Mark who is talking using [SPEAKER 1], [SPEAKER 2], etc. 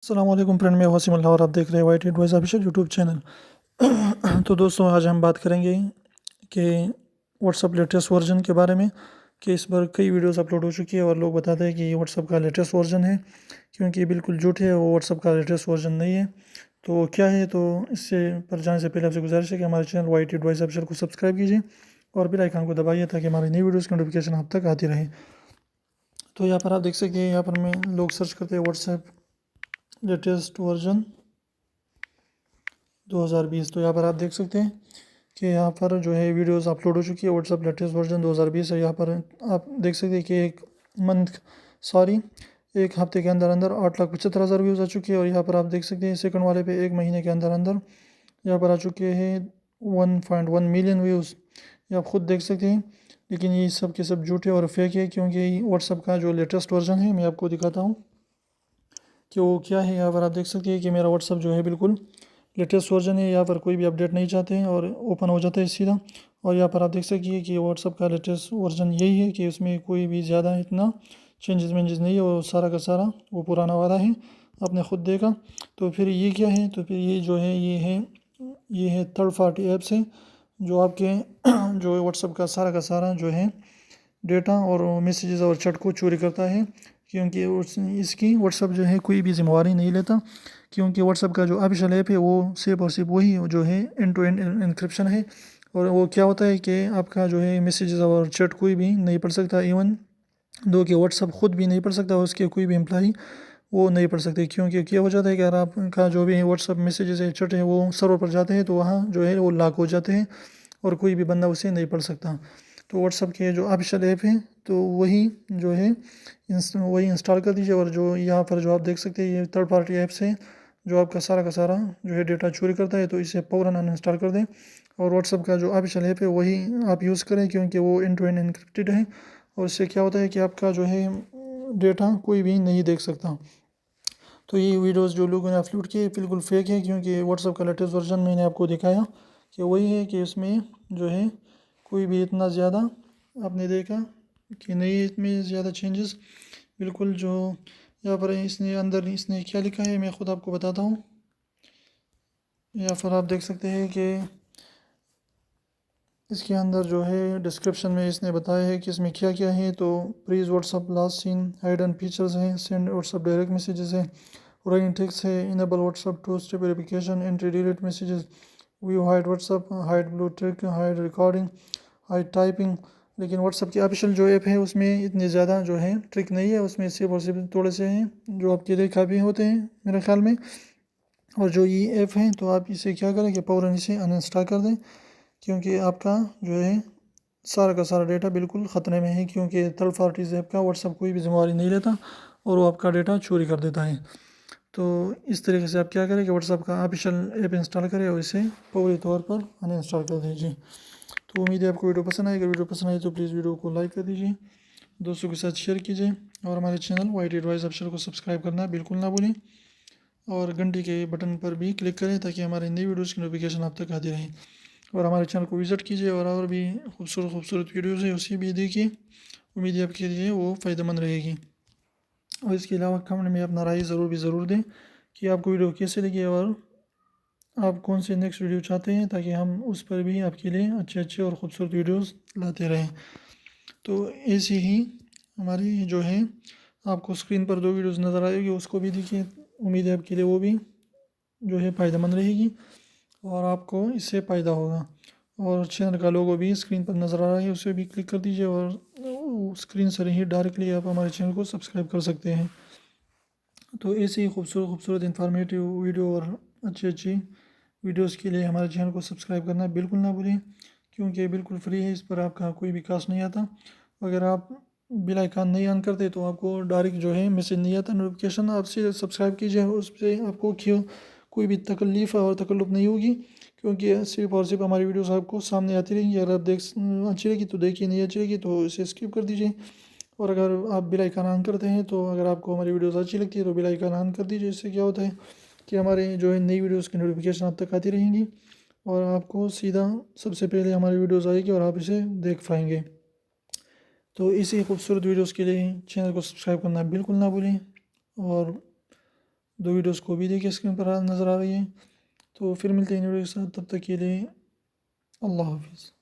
[SPEAKER 1] अस्सलाम वालेकुम फ्रेंड, मैं वसीम अल्लाह और आप देख रहे हैं white advice official YouTube channel. तो दोस्तों, आज हम बात करेंगे कि व्हाट्सअप लेटेस्ट वर्जन के बारे में कि इस पर कई वीडियोस अपलोड हो चुकी है और लोग बताते हैं कि ये व्हाट्सअप का लेटेस्ट वर्जन है, क्योंकि ये बिल्कुल झूठ है, वो व्हाट्सअप का लेटेस्ट वर्जन नहीं है। तो क्या है, तो इससे पर जाने से पहले आपसे गुजारिश है कि हमारे चैनल वाइट एडवाइस ऑफिशियल को सब्सक्राइब कीजिए और बेल आइकन को दबाइए ताकि हमारी नई वीडियोज़ की नोटिफिकेशन आप तक आती रहे। तो यहाँ पर आप देख सकते हैं, यहाँ पर मैं लोग सर्च करते हैं व्हाट्सएप लेटेस्ट वर्जन 2020। तो यहाँ पर आप देख सकते हैं कि यहाँ पर जो है वीडियोस अपलोड हो चुकी है। व्हाट्सअप लेटेस्ट वर्जन 2020 है। यहाँ पर आप देख सकते हैं कि एक हफ्ते के अंदर अंदर 8,75,000 व्यूज़ आ चुकी है। और यहाँ पर आप देख सकते हैं सेकंड वाले पे एक महीने के अंदर अंदर यहाँ पर आ चुके हैं 1.1 मिलियन व्यूज़। ये आप खुद देख सकते हैं। लेकिन ये सब के सब झूठे और फेक है, क्योंकि व्हाट्सअप का जो लेटेस्ट वर्जन है मैं आपको दिखाता हूँ कि वो क्या है। यहाँ पर आप देख सकते हैं कि मेरा व्हाट्सअप जो है बिल्कुल लेटेस्ट वर्जन है। यहाँ पर कोई भी अपडेट नहीं चाहते हैं और ओपन हो जाता है सीधा। और यहाँ पर आप देख सकते कि व्हाट्सअप का लेटेस्ट वर्जन यही है कि उसमें कोई भी ज़्यादा इतना चेंजेस वेंजेस नहीं है, और सारा का सारा वो पुराना वाला है, आपने ख़ुद देखा। तो फिर ये क्या है, तो फिर ये जो है ये है थर्ड पार्टी ऐप्स है जो आपके जो है व्हाट्सअप का सारा जो है डेटा और मैसेजेस और चैट को चोरी करता है। क्योंकि इसकी व्हाट्सअप जो है कोई भी जिम्मेवारी नहीं लेता, क्योंकि व्हाट्सअप का जो ऑफिशियल ऐप है वो सिर्फ और सिर्फ वही जो है एंड टू एंड इंक्रिप्शन है। और वो क्या होता है कि आपका जो है मैसेजेस और चैट कोई भी नहीं पढ़ सकता, इवन दो कि व्हाट्सअप खुद भी नहीं पढ़ सकता, उसके कोई भी एम्प्लॉई वो नहीं पढ़ सकते। क्योंकि क्या हो जाता है कि अगर आपका जो भी व्हाट्सअप मैसेजेस है चैट है वो सर्वर पर जाते हैं तो वहाँ जो है वो लॉक हो जाते हैं और कोई भी बंदा उसे नहीं पढ़ सकता। तो व्हाट्सअप के जो ऑफिशियल ऐप है तो वही जो है वही इंस्टॉल कर दीजिए। और जो यहाँ पर जो आप देख सकते हैं ये थर्ड पार्टी ऐप्स है जो आपका सारा का सारा जो है डेटा चोरी करता है, तो इसे फ़ौरन अनइंस्टॉल कर दें और व्हाट्सअप का जो ऑफिशियल ऐप है वही आप यूज़ करें, क्योंकि वो एंड टू एंड एनक्रिप्टेड है। और इससे क्या होता है कि आपका जो है डेटा कोई भी नहीं देख सकता। तो ये वीडियोस जो लोगों ने अपलोड किए बिल्कुल फेक है, क्योंकि व्हाट्सअप का लेटेस्ट वर्जन मैंने आपको दिखाया कि वही है कि इसमें जो है कोई भी इतना ज़्यादा आपने देखा कि नहीं, इसमें ज़्यादा चेंजेस बिल्कुल जो यहाँ पर इसने क्या लिखा है मैं ख़ुद आपको बताता हूँ। यहाँ पर आप देख सकते हैं कि इसके अंदर जो है डिस्क्रिप्शन में इसने बताया है कि इसमें क्या क्या है। तो please WhatsApp last seen, hidden features हैं, सेंड व्हाट्सअप डायरेक्ट मैसेजेस है, रनिंग टेक्स्ट है, enable WhatsApp two step verification, anti delete messages, view hide WhatsApp, hide blue tick, hide recording, hide typing. लेकिन व्हाट्सअप की official जो app है उसमें इतने ज़्यादा जो है ट्रिक नहीं है, उसमें सिर्फ और सिर्फ थोड़े से हैं जो आपके लिए काफ़ी होते हैं मेरे ख्याल में। और जो ये ऐप है तो आप इसे क्या करें कि फ़ौरन इसे अनइंस्टॉल कर दें, क्योंकि आपका जो है सारा का सारा डेटा बिल्कुल ख़तरे में है, क्योंकि थर्ड पार्टीज़ ऐप का व्हाट्सअप कोई भी जिम्मेवारी नहीं लेता और वो आपका डेटा चोरी कर देता है। तो इस तरीके से आप क्या करें कि व्हाट्सअप का ऑफिशियल ऐप इंस्टॉल करें और इसे पूरी तौर पर अनइंस्टॉल कर दीजिए। तो उम्मीद है आपको वीडियो पसंद आएगी। अगर वीडियो पसंद आए तो प्लीज़ वीडियो को लाइक कर दीजिए, दोस्तों के साथ शेयर कीजिए और हमारे चैनल वाइट एडवाइस ऑफिशियल को सब्सक्राइब करना बिल्कुल ना भूलें और घंटी के बटन पर भी क्लिक करें ताकि हमारे नई वीडियोज़ की नोटिफिकेशन आप तक आती रहे। और हमारे चैनल को विज़िट कीजिए और भी खूबसूरत वीडियोज़ है उसे भी देखिए। उम्मीद है आपके लिए वो फ़ायदेमंद रहेगी। और इसके अलावा कमेंट में अपना राय ज़रूर दें कि आपको वीडियो कैसे लगी और आप कौन से नेक्स्ट वीडियो चाहते हैं, ताकि हम उस पर भी आपके लिए अच्छे और ख़ूबसूरत वीडियोज़ लाते रहें। तो ऐसे ही हमारी जो है आपको स्क्रीन पर 2 वीडियोज़ नज़र आएगी, उसको भी देखिए। उम्मीद है आपके लिए वो भी जो है फ़ायदेमंद रहेगी और आपको इससे फ़ायदा होगा। और चैनल का लोगो भी स्क्रीन पर नज़र आ रहा है, उसे भी क्लिक कर दीजिए और स्क्रीन से ही डायरेक्टली आप हमारे चैनल को सब्सक्राइब कर सकते हैं। तो ऐसे ही खूबसूरत इंफॉर्मेटिव वीडियो और अच्छी वीडियोस के लिए हमारे चैनल को सब्सक्राइब करना बिल्कुल ना भूलें, क्योंकि बिल्कुल फ्री है, इस पर आपका कोई भी कास्ट नहीं आता। अगर आप बेल आइकन नहीं ऑन करते तो आपको डायरेक्ट जो है मैसेज नहीं आता, नोटिफिकेशन आपसे सब्सक्राइब कीजिए, उससे आपको कोई भी तकलीफ़ और तकल्लुफ़ नहीं होगी, क्योंकि सिर्फ और सिर्फ हमारी वीडियोस आपको सामने आती रहेंगी। अगर आप अच्छी लगी तो देखिए, नहीं अच्छी लगी तो इसे स्किप कर दीजिए। और अगर आप बेल आइकन ऑन करते हैं तो अगर आपको हमारी वीडियोस अच्छी लगती है तो बेल आइकन ऑन कर दीजिए। इससे क्या होता है कि हमारे जो है नई वीडियोस की नोटिफिकेशन आप तक आती रहेंगी और आपको सीधा सबसे पहले हमारी वीडियोस आएगी और आप इसे देख पाएंगे। तो इसी खूबसूरत वीडियोस के लिए चैनल को सब्सक्राइब करना बिल्कुल ना भूलें और دو ویڈیوز کو بھی دیکھیں، اسکرین پر نظر آ رہی ہیں. تو پھر ملتے ہیں ویڈیو کے ساتھ، تب تک کے لیے اللہ حافظ.